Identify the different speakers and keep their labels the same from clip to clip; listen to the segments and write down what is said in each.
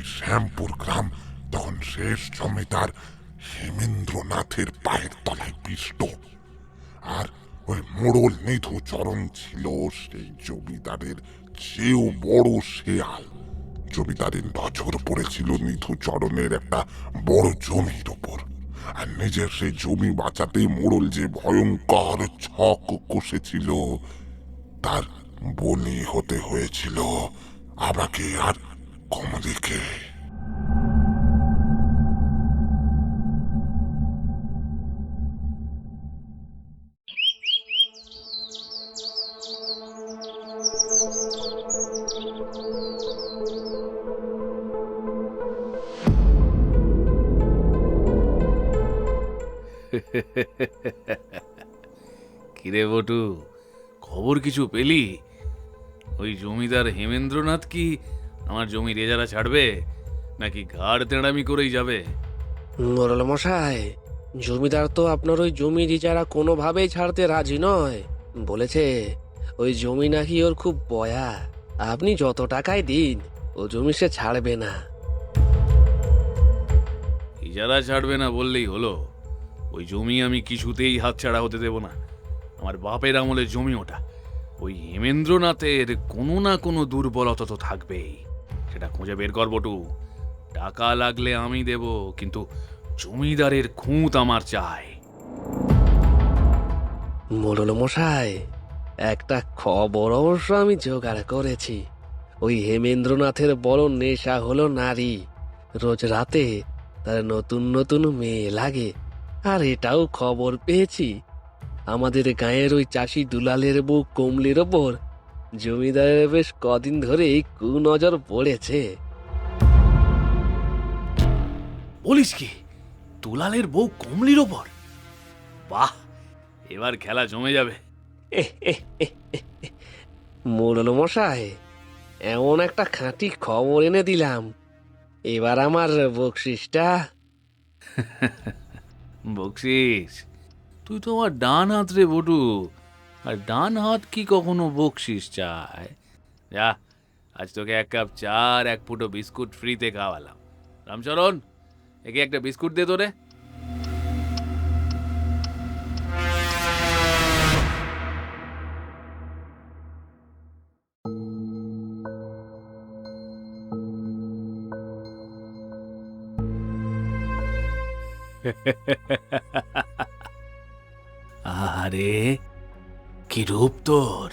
Speaker 1: ওই শ্যামপুর গ্রাম তখন শেষ জমিদার হেমেন্দ্রনাথের পায়ের তলায় পিষ্ট। আর ওই মোড়ল নিধু চরণ ছিল সেই জমিদারের চেয়েও বড় শেয়াল। জমিদারের নজর পড়েছিল নিধু চরণের একটা বড় জমির ওপর, আর নিজের সেই জমি বাঁচাতে মোড়ল যে ভয়ঙ্কর ছক কষেছিল তার বলি হতে হয়েছিল আমাকে আর কমলিকে।
Speaker 2: কিরে বটু, খবর কিছু পেলি? ওই জমিদার হেমেন্দ্রনাথ কি আমার জমির এজারা ছাড়বে, নাকি ঘাড় তেড়ামি করেই যাবে?
Speaker 3: মোড়ল মশাই, জমিদার তো আপনার ওই জমির ইজারা কোনোভাবেই ছাড়তে রাজি নয়। বলেছে ওই জমি নাকি ওর খুব বয়া, আপনি যত টাকাই দিন ও জমি সে ছাড়বে না।
Speaker 2: ইজারা ছাড়বে না বললেই হলো? ওই জমি আমি কিছুতেই হাতছাড়া হতে দেব না। আমার বাপের আমলের জমি ওটা। ওই হেমেন্দ্রনাথের কোনো না কোনো দুর্বলতা তো থাকবেই, সেটা খুঁজে বের কর বটু। টাকা লাগলে আমি দেব, কিন্তু জমিদারের খুঁত আমার চাই।
Speaker 3: মোড়ল মশাই, একটা খবর অবশ্য আমি জোগাড় করেছি। ওই হেমেন্দ্রনাথের বড় নেশা হলো নারী। রোজ রাতে তার নতুন নতুন মেয়ে লাগে। আর এটাও খবর পেয়েছি, আমাদের গাঁয়ের ওই চাষি দুলালের বউ কমলির ওপর জমিদারের বেশ কদিন ধরেই কুনজর পড়েছে।
Speaker 2: বলিস কি, দুলালের বউ কমলির ওপর? বাহ, এবার খেলা জমে যাবে।
Speaker 3: মোড়ল মশাই, এমন একটা খাঁটি খবর এনে দিলাম, এবার আমার বকশিসটা।
Speaker 2: বকশিস? তুই তো আমার ডান হাত রে বটু, আর ডান হাত কি কখনো বকশিস চায়? যা, আজ তোকে এক কাপ চা আর এক ফুটো বিস্কুট ফ্রিতে খাওয়ালাম। রামচরণ, একে একটা বিস্কুট দে তোরে। আরে কি রূপ তোর!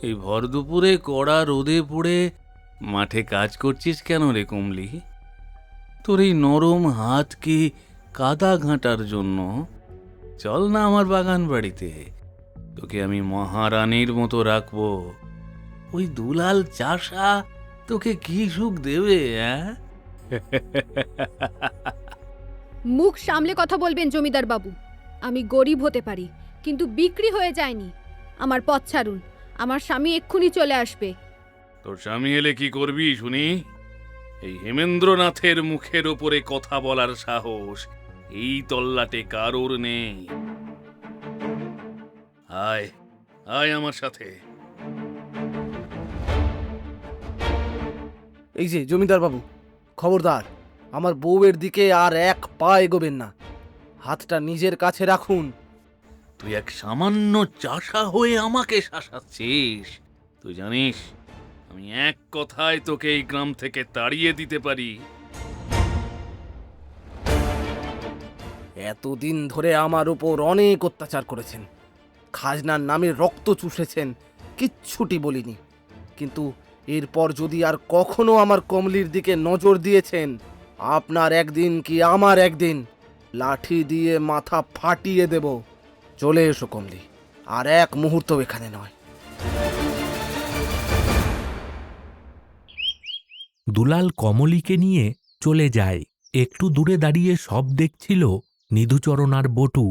Speaker 2: এই ভর দুপুরে কড়া রোদে পড়ে মাঠে কাজ করছিস কেন রে কমলি? তোর এই নরম হাত কি কাদা ঘাঁটার জন্য? চল না আমার বাগান বাড়িতে, তোকে আমি মহারানীর মতো রাখবো। ওই দুলাল চাষা তোকে কি সুখ দেবে, হ্যাঁ?
Speaker 4: মুখ সামলে কথা বলবেন জমিদার বাবু। আমি গরিব হতে পারি, কিন্তু বিক্রি হয়ে যায়নি। আমার পথ ছাড়ুন, আমার স্বামী এক্ষুনি চলে আসবে।
Speaker 2: তোর স্বামী এলে কি করবি শুনি? এই হেমেন্দ্রনাথের মুখের ওপরে কথা বলার সাহস এই তল্লাটে কারোর নেই। আয় আয় আমার সাথে।
Speaker 5: এই যে জমিদার বাবু, খবরদার আমার বউয়ের দিকে আর এক পা এগোবেন না। হাতটা নিজের কাছে রাখুন।
Speaker 2: তুই এক সামান্য চাষা হয়ে আমাকে শাসাচ্ছিস? তুই জানিস আমি এক কথায় তোকে এই গ্রাম থেকে তাড়িয়ে দিতে পারি।
Speaker 5: এতদিন ধরে আমার উপর অনেক অত্যাচার করেছেন, খাজনার নামে রক্ত চুষেছেন, কিচ্ছুটি বলিনি। কিন্তু এরপর যদি আর কখনো আমার কমলির দিকে নজর দিয়েছেন, আপনার একদিন কি আমার একদিন লাঠি দিয়ে মাথা ফাটিয়ে দেব। চলে এসো কমলি, আর এক মুহূর্ত এখানে নয়।
Speaker 6: দুলাল কমলিকে নিয়ে চলে যায়। একটু দূরে দাঁড়িয়ে সব দেখছিল নিধুচরণ আর বটু।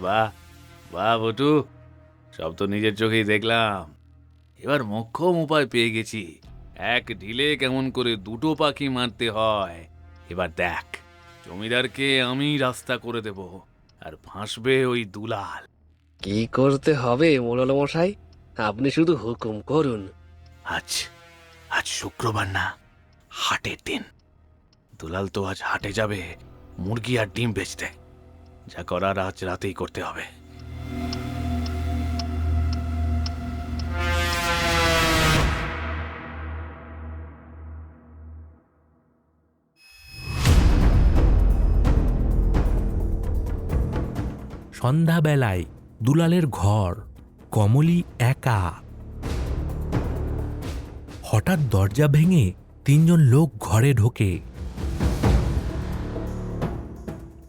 Speaker 2: বাহ বাহ বটু, সব তো নিজের চোখেই দেখলাম। এবার মোক্ষম উপায় পেয়ে গেছি, এক ঢিলে কেমন করে দুটো পাখি মারতে হয়। এবার দেখ, জমিদারকে আমি রাস্তা করে দেব, আর ফাঁসবে ওই দুলাল।
Speaker 3: কি করতে হবে মোড়ল মশাই, আপনি শুধু হুকুম করুন।
Speaker 2: আচ্ছা আজ শুক্রবার না, হাটের দিন। দুলাল তো আজ হাটে যাবে মুরগি আর ডিম বেচতে। যা করার আজ রাতেই করতে হবে।
Speaker 6: সন্ধ্যাবেলায় দুলালের ঘর, কমলি একা। হঠাৎ দরজা ভেঙে 3 জন লোক ঘরে ঢোকে।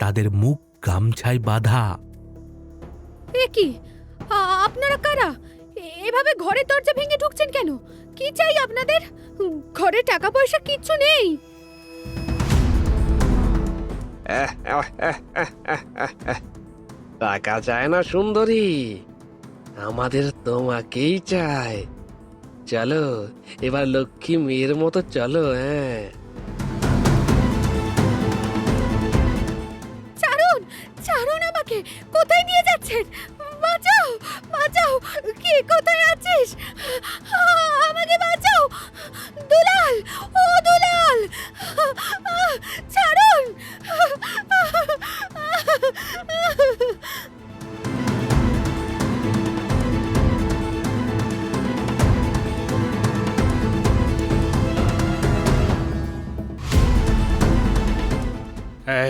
Speaker 6: তাদের মুখ গামছায় বাঁধা।
Speaker 4: এ কি? আপনারা কারা? এভাবে ঘরের দরজা ভেঙে ঢুকছেন কেন? কি চাই আপনাদের? ঘরে টাকা পয়সা কিচ্ছু নেই।
Speaker 3: টাকা চায় না সুন্দরী, আমাদের তোমাকেই চাই। চলো এবার লক্ষ্মী মেয়ের মতো চলো।
Speaker 4: ছাড়ুন, ছাড়ুন আমাকে। কোথায় নিয়ে যাচ্ছেন? বাঁচাও, বাঁচাও। কে কোথায় আছিস? আমাকে বাঁচাও। দুলাল, ও দুলাল, ছাড়ুন।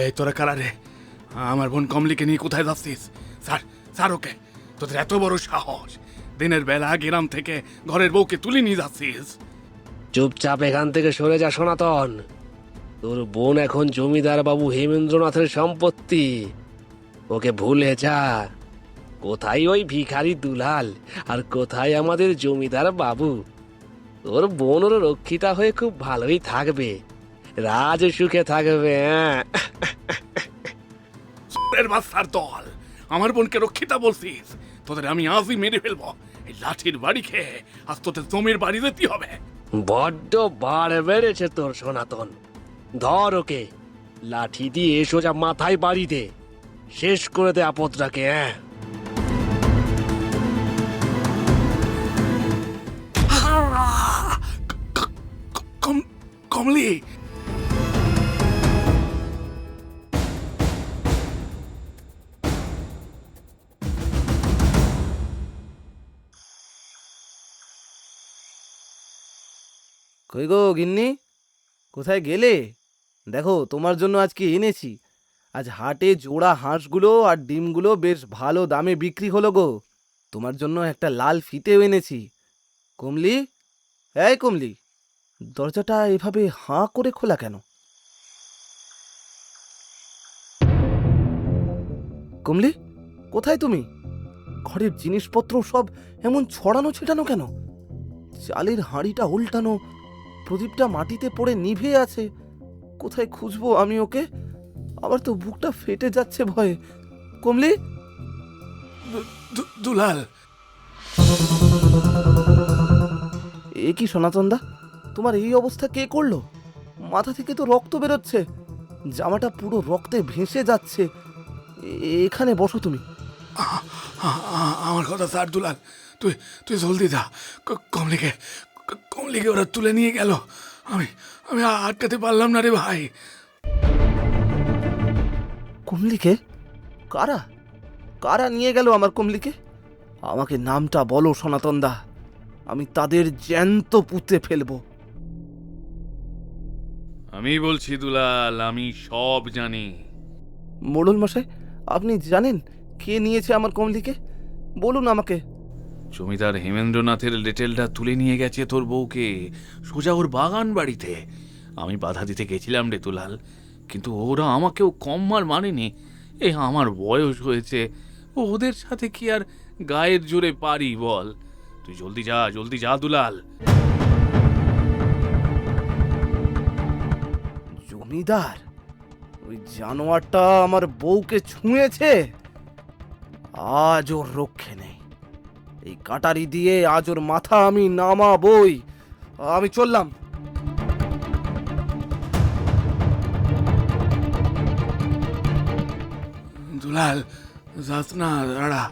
Speaker 2: এই তোরা কারা রে? আমার বোন কমলিকে নিয়ে কোথায় যাচ্ছিস? Sir, sir okay. তোদের এত বড় সাহস, দিনের বেলা গ্রাম থেকে ঘরের বউকে তুলে নিয়ে যাচ্ছিস?
Speaker 3: চুপচাপ এখান থেকে সরে যা সনাতন। তোর বোন এখন জমিদার বাবু হেমেন্দ্রনাথের সম্পত্তি, ওকে ভুলে যা। কোথায় ওই ভিখারি দুলাল আর কোথায় আমাদের জমিদার বাবু? তোর বোন ওর রক্ষিতা হয়ে খুব ভালোই থাকবে, রাজ সুখে থাকবে।
Speaker 2: এর বাচ্চার দল, আমার বোনকে রক্ষিতা বলছিস? তোদের আমি আজই মেরে ফেলবো। এই লাঠির বাড়ি খেয়ে আজ তোদের জমির বাড়ি যেতে হবে।
Speaker 3: বড্ড বার বেড়েছে তোর সনাতন। ধর ওকে, লাঠি দিয়ে সোজা মাথায় বাড়ি দে, শেষ করে দে আপদটাকে।
Speaker 2: কমলি,
Speaker 5: কই গো গিন্নি, কোথায় গেলে? দেখো তোমার জন্য আজকে এনেছি। আজ হাটে জোড়া হাঁসগুলো আর ডিমগুলো বেশ ভালো দামে বিক্রি হলো গো। তোমার জন্য একটা লাল ফিতেও এনেছি। কমলি, এই কমলি, দরজাটা এভাবে হাঁ করে খোলা কেন? কমলি, কোথায় তুমি? ঘরের জিনিসপত্র সব এমন ছড়ানো ছিটানো কেন? চালের হাঁড়িটা উল্টানো, প্রদীপটা মাটিতে পড়ে নিভে আছে। কোথায় খুঁজবো আমি ওকে? আবার তো বুকটা ফেটে যাচ্ছে ভয়ে। কমলি,
Speaker 2: দুলাল।
Speaker 5: এ কি সনাতন দা, তোমার এই অবস্থা কে করলো? মাথা থেকে তো রক্ত বেরোচ্ছে, জামাটা পুরো রক্তে ভেসে যাচ্ছে। এখানে বসো তুমি।
Speaker 2: আমার কথা স্যার, দুলাল তুই তুই জলদি যা। কমলিকে কমলিকে ওরা তুলে নিয়ে গেল। আমি আমি আটকাতে পারলাম না রে ভাই।
Speaker 5: কমলিকে? কারা কারা নিয়ে গেল আমার কমলিকে? আমাকে নামটা বলো সনাতন দা, আমি তাদের জ্যান্ত পুঁতে ফেলবো।
Speaker 2: আমি বলছি দুলাল, আমি সব জানি।
Speaker 5: মোড়ল মশাই, আপনি জানেন কে নিয়েছে আমার কমলিকে? বলুন আমাকে।
Speaker 2: জমিদার হেমেন্দ্রনাথের লেটেলটা তুলে নিয়ে গেছে তোর বউকে, সোজা ওর বাগান বাড়িতে। আমি বাধা দিতে গেছিলাম রে দুলাল, কিন্তু ওরা আমাকেও কম মার মানেনি। এ আমার বয়স হয়েছে, ওদের সাথে কি আর গায়ের জোরে পারি বল? তুই জলদি যা, জলদি যা দুলাল।
Speaker 5: জমিদার, ওই জানোয়ারটা আমার বউকে ছুঁয়েছে, আজ ওর রক্ষে নেই। এই কাটারি দিয়ে আজ ওর মাথা আমি নামাবই। আমি চললাম।
Speaker 2: দুলাল যাস না, দাঁড়া।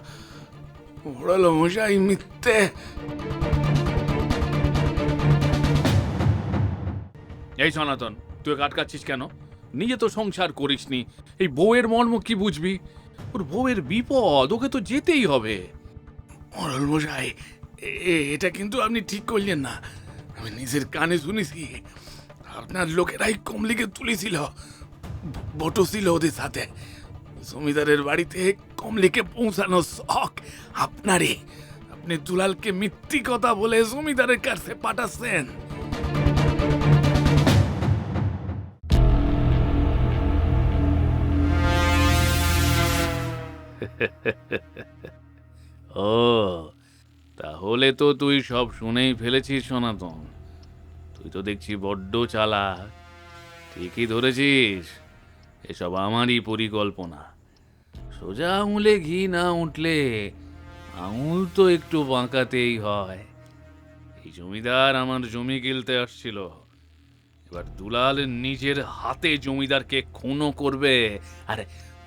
Speaker 2: ওড়ালো মশাই মিথ্যে। এই সনাতন, তুই আটকাচ্ছিস কেন? নিজে তো সংসার করিসনি, এই বউয়ের মর্ম কি বুঝবি? ওর বউয়ের বিপদ, ওকে তো যেতেই হবে। মরল মশাই, এটা কিন্তু আপনি ঠিক করলেন না। আমি নিজের কানে শুনেছি আপনার লোকেরাই কমলিকে তুলেছিল, বটছিল ওদের সাথে। জমিদারের বাড়িতে কমলিকে পৌঁছানো শখ আপনারই। আপনি দুলালকে মিথ্যি কথা বলে জমিদারের কাছে পাঠাচ্ছেন। ও, তাহলে তো তুই সব শুনেই ফেলেছিস সনাতন। তুই তো দেখছি বড্ড চালাক। ঠিকই ধরেছিস, এসব আমারই পরিকল্পনা। সোজা আঙুলে ঘি না উঠলে আঙুল তো একটু বাঁকাতেই হয়। এই জমিদার আমার জমি গিলতে আসছিল, এবার দুলাল নিজের হাতে জমিদারকে খুনও করবে, আর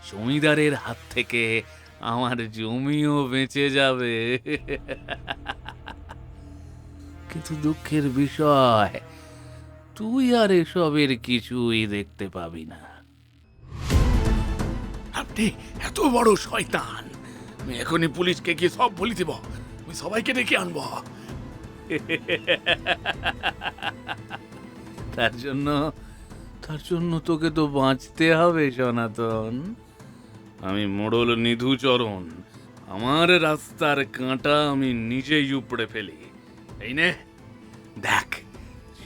Speaker 2: জমিদারের হাত থেকে আমার জমিও বেঁচে যাবে। কিন্তু দুঃখের বিষয়, তুই আর এসবের কিছুই দেখতে পাবি না। আপনি এত বড় শয়তান! আমি এখনই পুলিশকে গিয়ে সব বলে দেব, আমি সবাইকে ডেকে আনবো। তার জন্য তোকে তো বাঁচতে হবে সনাতন। আমি মোড়ল নিধুচরণ, আমার রাস্তার কাঁটা আমি নিজেই উপড়ে ফেলি। এই নে দেখ,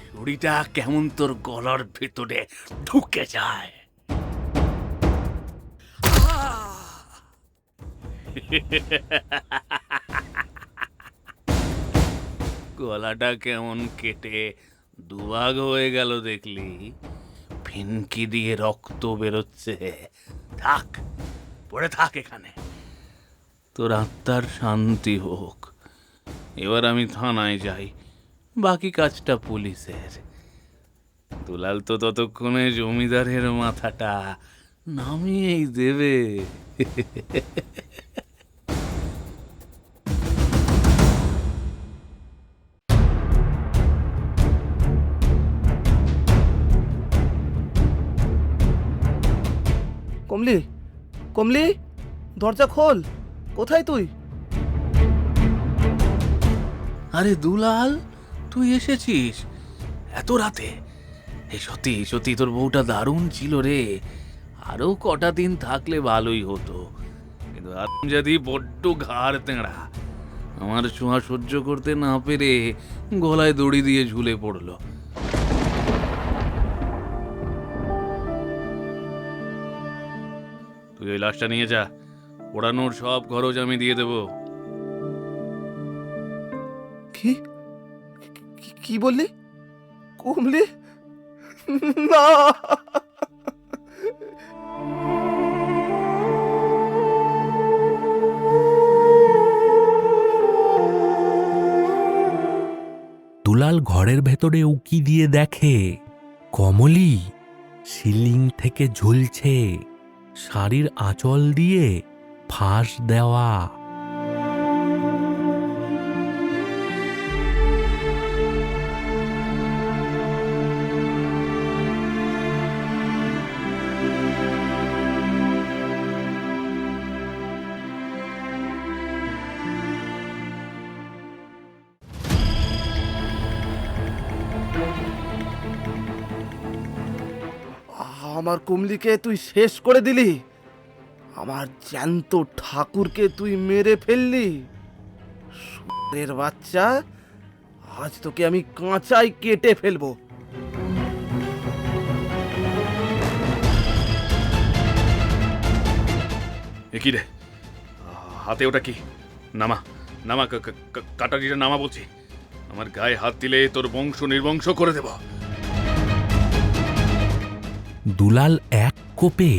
Speaker 2: ছুরিটা কেমন তোর গলার ভেতরে ঢুকে যায়। গলাটা কেমন কেটে দুভাগ হয়ে গেল দেখলি? ফিনকি দিয়ে রক্ত বেরোচ্ছে। থাক, পড়ে থাক এখানে, তোর আত্মার শান্তি হোক। এবার আমি থানায় যাই, বাকি কাজটা পুলিশের। দুলাল তো ততক্ষণে জমিদারের মাথাটা নামিয়েই দেবে।
Speaker 5: কমলি, কমলি, দরজা খোল। কোথায় তুই?
Speaker 2: আরে দুলাল, তুই এসেছিস এত রাতে? এই সত্যি সত্যি তোর বউটা দারুণ ছিল রে। আরো কটা দিন থাকলে ভালোই হতো, কিন্তু যদি বড্ড ঘাড় তেঁড়া। আমার ছোঁয়া সহ্য করতে না পেরে গলায় দড়ি দিয়ে ঝুলে পড়লো। তুই ওই লাশটা নিয়ে যা, পোড়ানোর সব খরচ আমি দিয়ে দেবো।
Speaker 5: কি কি বললি? কমলি না!
Speaker 6: দুলাল ঘরের ভেতরে উকি দিয়ে দেখে কমলি সিলিং থেকে ঝুলছে, শাড়ির আঁচল দিয়ে ফাঁস দেওয়া।
Speaker 5: আমার কমলিকে তুই শেষ করে দিলি। আমার জ্যান্ত ঠাকুরকে তুই মেরে ফেললি। সুরের বাচ্চা, আজ তোকে আমি কাঁচাই কেটে ফেলবো।
Speaker 2: এ কি রে, হাতে ওটা কি? নামা নামা, কাটারিটা নামা বলছি। আমার গায়ে হাত দিলে তোর বংশ নির্বংশ করে দেব।
Speaker 6: দুলাল এক কোপে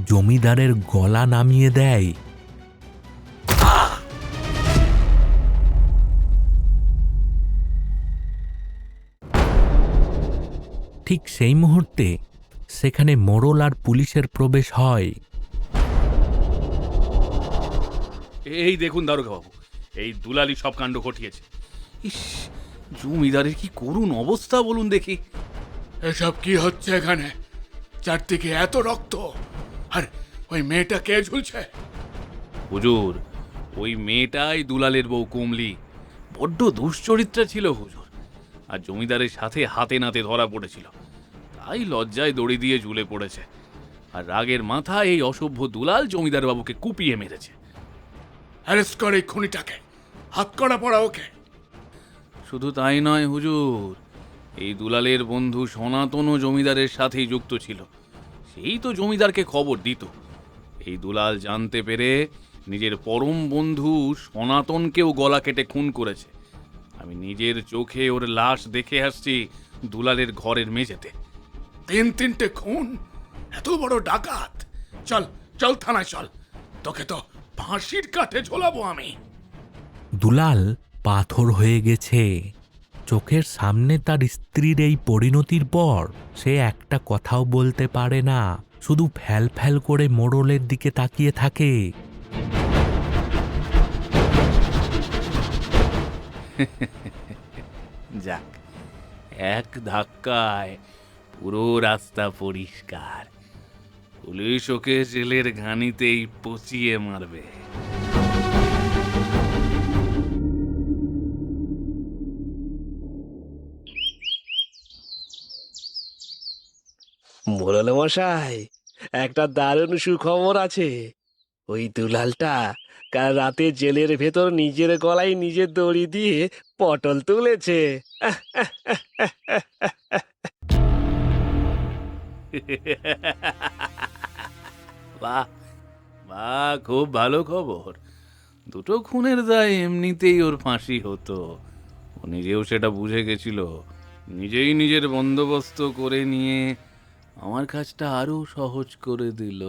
Speaker 6: জমিদারের গলা নামিয়ে দেয়। ঠিক সেই মুহূর্তে সেখানে মোড়ল আর পুলিশের প্রবেশ হয়।
Speaker 2: এই দেখুন দারোগা বাবু, এই দুলালি সব কাণ্ড ঘটিয়েছে। ইস, জমিদারের কি করুণ অবস্থা বলুন দেখি।
Speaker 7: এসব কি হচ্ছে এখানে? চারদিকে এত রক্ত, আর ওই মেয়েটা কে ঝুলছে?
Speaker 2: হুজুর, ওই মেয়েটাই দুলালের বউ কমলি। বড্ড দুশ্চরিত্রা ছিল হুজুর, আর জমিদারের সাথে হাতে নাতে ধরা পড়েছিল, তাই লজ্জায় দড়ি দিয়ে ঝুলে পড়েছে। আর রাগের মাথায় এই অসভ্য দুলাল জমিদার বাবুকে কুপিয়ে মেরেছে।
Speaker 7: অ্যারেস্ট করে এই খুনিটাকে, হাত করা পড়া ওকে।
Speaker 2: শুধু তাই নয় হুজুর, এই দুলালের বন্ধু সনাতনও জমিদারের সাথেই যুক্ত ছিল। সেই তো জমিদারকে খবর দিত। এই দুলাল জানতে পেরে নিজের পরম বন্ধু সনাতনকেও গলা কেটে খুন করেছে। আমি নিজের চোখে ওর লাশ দেখে আসছি দুলালের ঘরের মেঝেতে।
Speaker 7: 3-3টে খুন, এত বড় ডাকাত! চল চল থানায় চল, তোকে তো ফাঁসির কাঠে ঝোলাবো আমি।
Speaker 6: দুলাল পাথর হয়ে গেছে। চোখের সামনে তার স্ত্রীর এই পরিণতির পর সে একটা কথাও বলতে পারে না, শুধু ফ্যাল ফ্যাল করে মোড়লের দিকে তাকিয়ে থাকে।
Speaker 2: যাক, এক ধাক্কায় পুরো রাস্তা পরিষ্কার। পুলিশ ওকে জেলের ঘানিতেই পচিয়ে মারবে।
Speaker 3: মোড়ল মশাই, একটা দারুণ সুখবর আছে। ওই দুলালটা কাল রাতে জেলের ভেতর নিজের গলায় নিজের দড়ি দিয়ে পটল তুলেছে।
Speaker 2: বাহ বাহ, খুব ভালো খবর। দুটো খুনের দায় এমনিতেই ওর ফাঁসি হতো। ও নিজেও সেটা বুঝে গেছিল। নিজেই নিজের বন্দোবস্ত করে নিয়ে আমার কাজটা আরো সহজ করে দিল।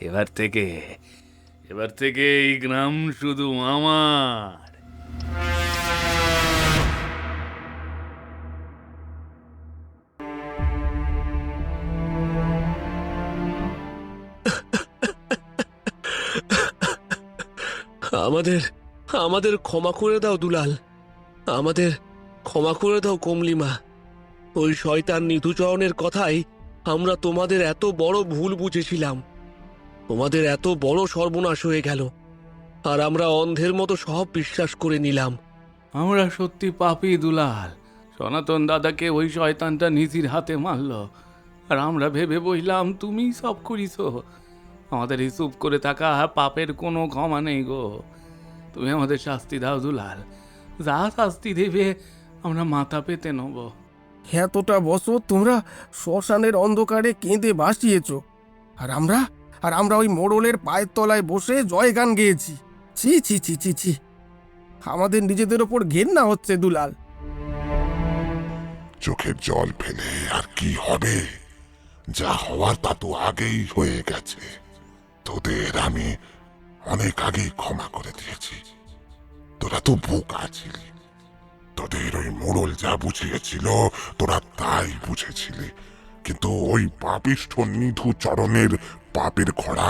Speaker 2: এবার থেকে এই গ্রাম শুধু আমার।
Speaker 3: আমাদের আমাদের ক্ষমা করে দাও দুলাল, আমাদের ক্ষমা করে দাও কমলিমা। ওই শয়তান নিধুচরণের কথাই আমরা তোমাদের এত বড় ভুল বুঝেছিলাম। তোমাদের এত বড় সর্বনাশ হয়ে গেল, আর আমরা অন্ধের মতো সব বিশ্বাস করে নিলাম।
Speaker 2: আমরা সত্যি পাপী দুলাল। সনাতন দাদাকে ওই শয়তানটা নিজের হাতে মারল, আর আমরা ভেবে বইলাম তুমি সব করিস। আমাদের হিসুব করে থাকা পাপের কোনো ক্ষমা নেই গো। তুমি আমাদের শাস্তি দাও দুলাল, যা শাস্তি দেবে আমরা মাথা পেতে নেব।
Speaker 5: এতটা বছর তোমরা শ্মশানের অন্ধকারে কেঁদে ভাসিয়েছ, আর আমরা ওই মোড়লের পায়ের তলায় বসে জয়গান গেয়েছি। ছি ছি ছি ছি ছি, আমাদের নিজেদের ওপর ঘেন্না হচ্ছে দুলাল।
Speaker 1: চোখের জল ফেলে আর কি হবে? যা হওয়ার তা তো আগেই হয়ে গেছে। তোদের আমি অনেক আগেই ক্ষমা করে দিয়েছি। তোরা তো বোকা ছিলি। তোদের ওই মোড়ল যা বুঝিয়েছিল তোরা তাই বুঝেছিলি, কিন্তু ওই পাপিষ্ঠ নিধু চরণের পাপের খরা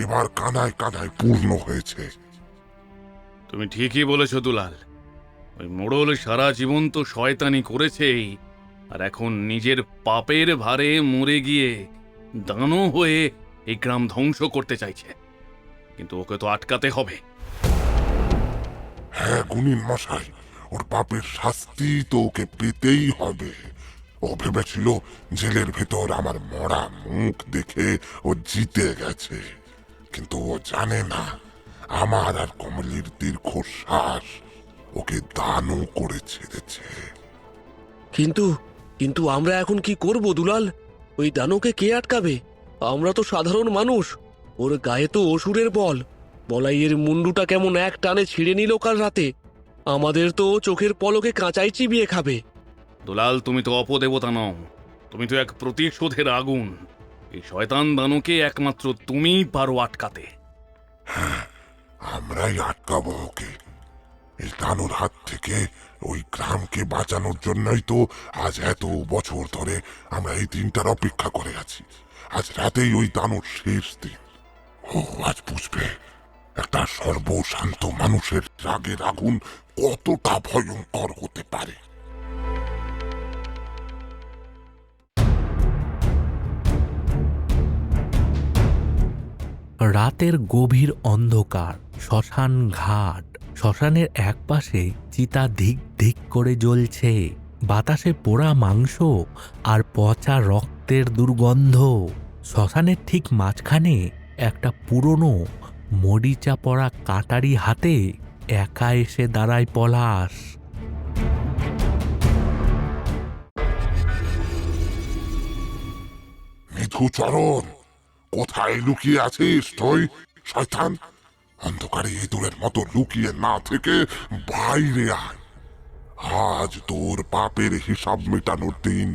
Speaker 1: এবার কানায় কানায় পূর্ণ হয়েছে।
Speaker 2: তুমি ঠিকই বলেছ দুলাল। ওই মোড়ল সারা জীবন তো শয়তানি করেছেই, আর এখন নিজের পাপের ভারে মরে গিয়ে দানো হয়ে এই গ্রাম ধ্বংস করতে চাইছে। কিন্তু ওকে তো আটকাতে হবে।
Speaker 1: হ্যাঁ গুণিন মশাই, ওর পাপের শাস্তি তো ওকে পেতেই হবে। ও ভেবেছিল জেলের ভেতর আমার মরা মুখ দেখে ও জিতে গেছে, কিন্তু ও জানে না আমার আর কমলির দীর্ঘশ্বাস ওকে দানও করে ছেড়েছে।
Speaker 3: কিন্তু কিন্তু আমরা এখন কি করব দুলাল? ওই দানকে কে আটকাবে? আমরা তো সাধারণ মানুষ। ওর গায়ে তো অসুরের বল। বলাইয়ের মুন্ডুটা কেমন এক টানে ছিঁড়ে নিল কাল রাতে। আমাদের তো চোখের পলকে কাঁচাই চিবিয়ে খাবে।
Speaker 2: দুলাল, তুমি তো অপদেবতা নও, তুমি তো এক প্রতিশোধের আগুন। এই শয়তান দানকে একমাত্র তুমিই পারো আটকাতে।
Speaker 1: আমরাই আটকাবো ওকে। এই দানুর হাত থেকে ওই গ্রামকে বাঁচানোর জন্যই তো আজ এত বছর ধরে আমরা এই দিনটার অপেক্ষা করে আছি। আজ রাতেই ওই দানুর শেষ দিন। ও আজ বুঝবে একটা সর্বশান্ত মানুষের রাগের আগুন কতটা ভয়ঙ্কর হতে পারে।
Speaker 6: রাতের গভীর অন্ধকার, শ্মশান ঘাট। শ্মশানের একপাশে চিতা ধিক ধিক করে জ্বলছে, বাতাসে পোড়া মাংস আর পচা রক্তের দুর্গন্ধ। শ্মশানের ঠিক মাঝখানে একটা পুরনো মরিচা পড়া কাটারি হাতে একা এসে দাঁড়ায় পলাশ।
Speaker 1: নিধুচরণ, কোথায় লুকিয়ে আছিস তুই শয়তান? অন্ধকারে ইঁদুরের মতো লুকিয়ে না থেকে বাইরে আয়। আজ তোর পাপের হিসাব মেটানোর দিন।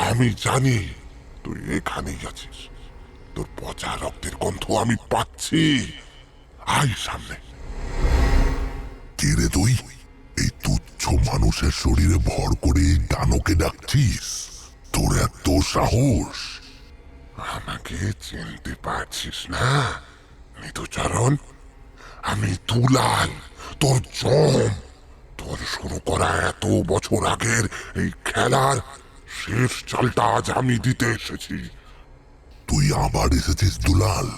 Speaker 1: আমি জানি তুই এখানেই আছিস। তোর পচা রক্তের গন্ধ আমি পাচ্ছি। আয় সামনে।
Speaker 8: কে রে তুই? এই তুচ্ছ মানুষের শরীরে ভর করে এই দানকে ডাকছিস? তোর এত সাহস?
Speaker 1: আমাকে চিনতে পারছিস না নিধুচরণ? আমি দুলাল, তোর জম। তোর শুরু করা এত বছর আগের এই খেলার শেষ চালটা আজ আমি দিতে এসেছি।
Speaker 8: তুই আবার এসেছিস দুলাল?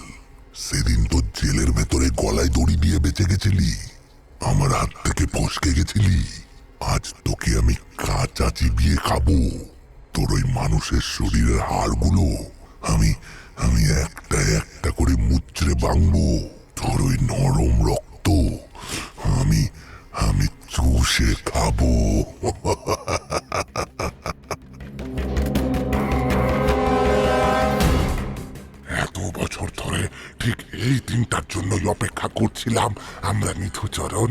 Speaker 8: সেদিন তো জেলের ভেতরে গলায় দড়ি দিয়ে বেঁচে গেছিলি, আমার হাত থেকে ফসকে গেছিলি। আজ তোকে আমি কাঁচা চিবিয়ে খাবো। তোর ওই মানুষের শরীরের হাড়গুলো আমি আমি একটা একটা করে মুচড়ে ভাঙবো। তোর ওই নরম রক্ত আমি আমি চুষে খাবো।
Speaker 1: এত বছর ধরে ঠিক এই দিনটার জন্যই অপেক্ষা করছিলাম আমরা নিধুচরণ।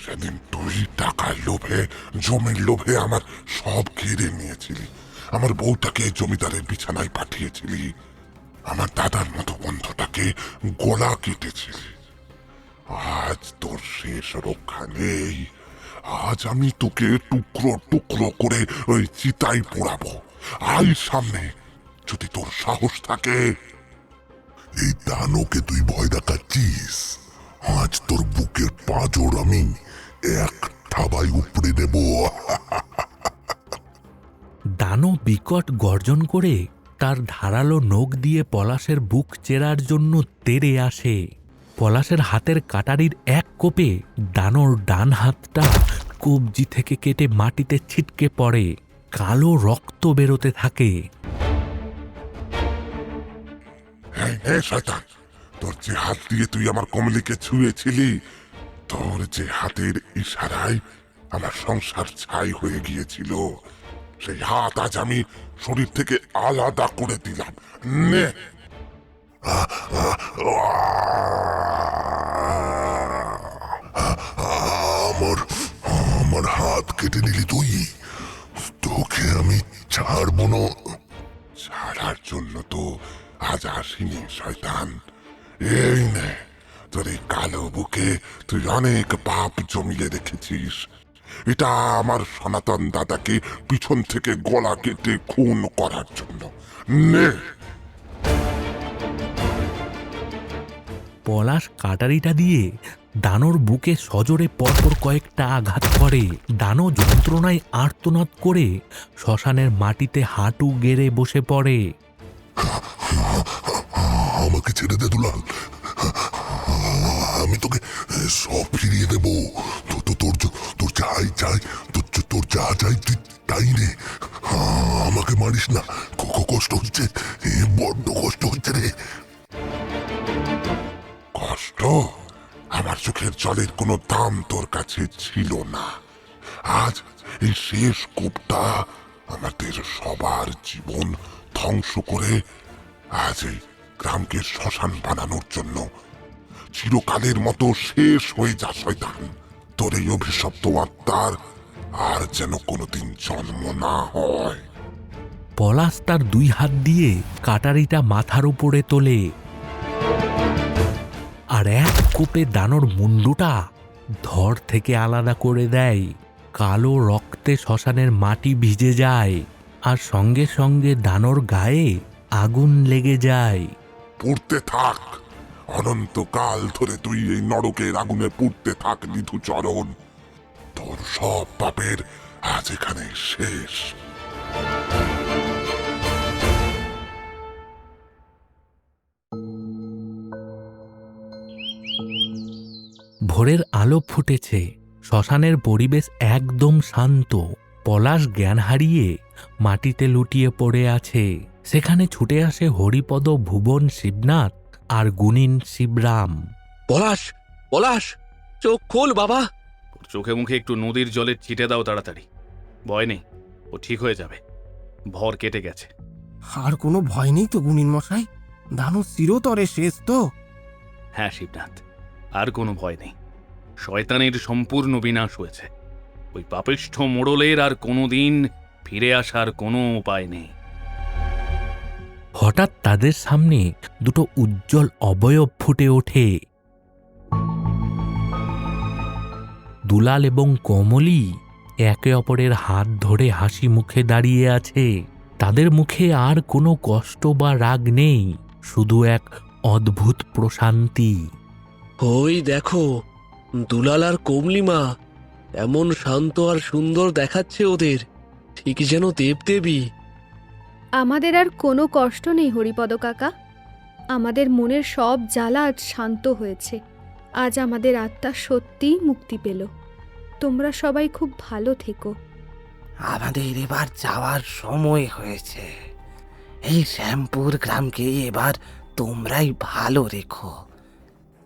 Speaker 1: সেদিন তুই টাকার লোভে, জমির লোভে আমার সব কেড়ে নিয়েছিলি। আমার বউটাকে জমিদারের বিছানায় পাঠিয়েছিলি। আমার দাদার মতো বন্ধুটাকে গলা কেটেছিলি। আজ তোর শেষ রক্ষা নেই। আজ আমি তোকে টুকরো টুকরো করে ওই চিতায় পোড়াবো। আয় সামনে, যদি তোর সাহস থাকে।
Speaker 8: এই দানকে তুই ভয় দেখাচ্ছিস? আজ তোর বুকের পাঁজর আমি এক থাবায় উপড়ে দেব।
Speaker 6: দানো বিকট গর্জন করে তার ধারালো নখ দিয়ে পলাশের বুক চেরার জন্য তেড়ে আসে। পলাশের হাতের কাটারির এক কোপে দানোর ডান হাতটা কবজি থেকে কেটে মাটিতে ছিটকে পড়ে, কালো রক্ত বেরোতে থাকে।
Speaker 1: শয়তান, তোর যে হাত দিয়ে তুই আমার কমলিকে ছুঁয়েছিলি, তোর যে হাতের ইশারায় আমার সংসার ছাই হয়ে গিয়েছিল, সেই হাত আজ আমি শরীর থেকে আলাদা করে দিলাম। নে।
Speaker 8: আমার আমার হাত কেটে নিলি তুই? তোকে আমি ছাড়বো না।
Speaker 1: ছাড়ার জন্য তো আজ আসিনি শয়তান। এই নে, তোর এই কালো বুকে তুই অনেক পাপ জমিয়ে রেখেছিস। এটা আমার সনাতন দাদাকে পিছন থেকে গলা কেটে খুন করার জন্য। নে।
Speaker 6: পলাশ কাটারিটা দিয়ে দানোর বুকে সজোরে পরপর কয়েকটা আঘাত করে। দানো যন্ত্রণায় আর্তনাদ করে শ্মশানের মাটিতে হাঁটু গেড়ে বসে পড়ে।
Speaker 8: আমাকে ছেড়ে দে দুলাল, আমি তোকে সব ফিরিয়ে দেব। তোর যাই চাই, তোর যা চাই তুই তাই রে। আমাকে মারিস না, কষ্ট হচ্ছে, বড্ড কষ্ট হচ্ছে রে।
Speaker 1: কষ্ট? আমার চোখের জলের কোনো দাম তোর কাছে ছিল না। আজ এই শেষ কূপটা আমাদের সবার জীবন ধ্বংস করে আজ এই গ্রামকে শ্মশান বানানোর জন্য চিরকালের মতো শেষ হয়ে যা শয়তান। তোর এই অভিশপ্ত আত্মার আর যেন কোনোদিন জন্ম না হয়।
Speaker 6: পলাশ তার দুই হাত দিয়ে কাটারিটা মাথার উপরে তোলে আর এক কোপে দানোর মুন্ডুটা ধর থেকে আলাদা করে দেয়। কালো রক্তে শ্মশানের মাটি ভিজে যায় আর সঙ্গে সঙ্গে দানোর গায়ে আগুন লেগে যায়।
Speaker 1: পুড়তে থাক, অনন্তকাল ধরে তুই এই নরকের আগুনে পুড়তে থাক নিধুচরণ। তোর সব পাপের আজ এখানে শেষ।
Speaker 6: ভোরের আলো ফুটেছে, শ্মশানের পরিবেশ একদম শান্ত। পলাশ জ্ঞান হারিয়ে মাটিতে লুটিয়ে পড়ে আছে। সেখানে ছুটে আসে হরিপদ, ভুবন, শিবনাথ আর গুণিন শিবরাম।
Speaker 3: পলাশ, পলাশ, চোখ খোল বাবা।
Speaker 2: ওর চোখে মুখে একটু নদীর জলের ছিটে দাও তাড়াতাড়ি। ভয় নেই, ও ঠিক হয়ে যাবে। ভর কেটে গেছে।
Speaker 5: আর কোনো ভয় নেই তো গুণিন মশাই? দানু চিরতরে শেষ তো?
Speaker 2: হ্যাঁ শিবনাথ, আর কোনো ভয় নেই। শয়তানের সম্পূর্ণ বিনাশ হয়েছে। ওই পাপিষ্ঠ মোড়লের আর কোনোদিন ফিরে আসার কোনো উপায় নেই।
Speaker 6: হঠাৎ তাদের সামনে দুটো উজ্জ্বল অবয়ব ফুটে ওঠে। দুলাল এবং কমলি একে অপরের হাত ধরে হাসি মুখে দাঁড়িয়ে আছে। তাদের মুখে আর কোনো কষ্ট বা রাগ নেই, শুধু এক অদ্ভুত প্রশান্তি।
Speaker 3: ওই দেখো, দুলাল আর কমলিমা এমন শান্ত আর সুন্দর দেখাচ্ছে ওদের, ঠিক যেন দেবদেবী।
Speaker 4: আমাদের আর কোনো কষ্ট নেই হরিপদ কাকা। আমাদের মনের সব জ্বালা আজ শান্ত হয়েছে। আজ আমাদের আত্মা সত্যিই মুক্তি পেল। তোমরা সবাই খুব ভালো থেকো।
Speaker 5: আমাদের এবার যাওয়ার সময় হয়েছে। এই শ্যামপুর গ্রামকে এবার তোমরাই ভালো রেখো।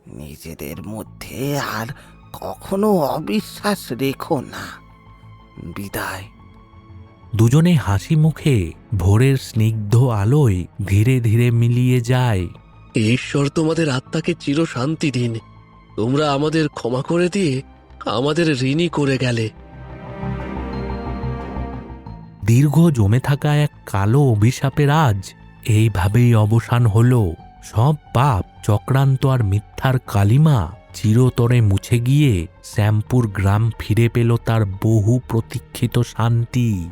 Speaker 5: নিজেদের মধ্যে আর কখনো অবিশ্বাস রেখো না। বিদায়।
Speaker 6: দুজনে হাসি মুখে ভোরের স্নিগ্ধ আলোয় ধীরে ধীরে মিলিয়ে যায়।
Speaker 3: ঈশ্বর তোমাদের আত্মাকে চির শান্তি দিন। তোমরা আমাদের ক্ষমা করে দিয়ে আমাদের ঋণী করে গেলে।
Speaker 6: দীর্ঘ জমে থাকা এক কালো অভিশাপের আজ এইভাবেই অবসান হলো। সব পাপ, চক্রান্ত আর মিথ্যার কালিমা চিরতরে মুছে গিয়ে শ্যামপুর গ্রাম ফিরে পেল তার বহু প্রতীক্ষিত শান্তি।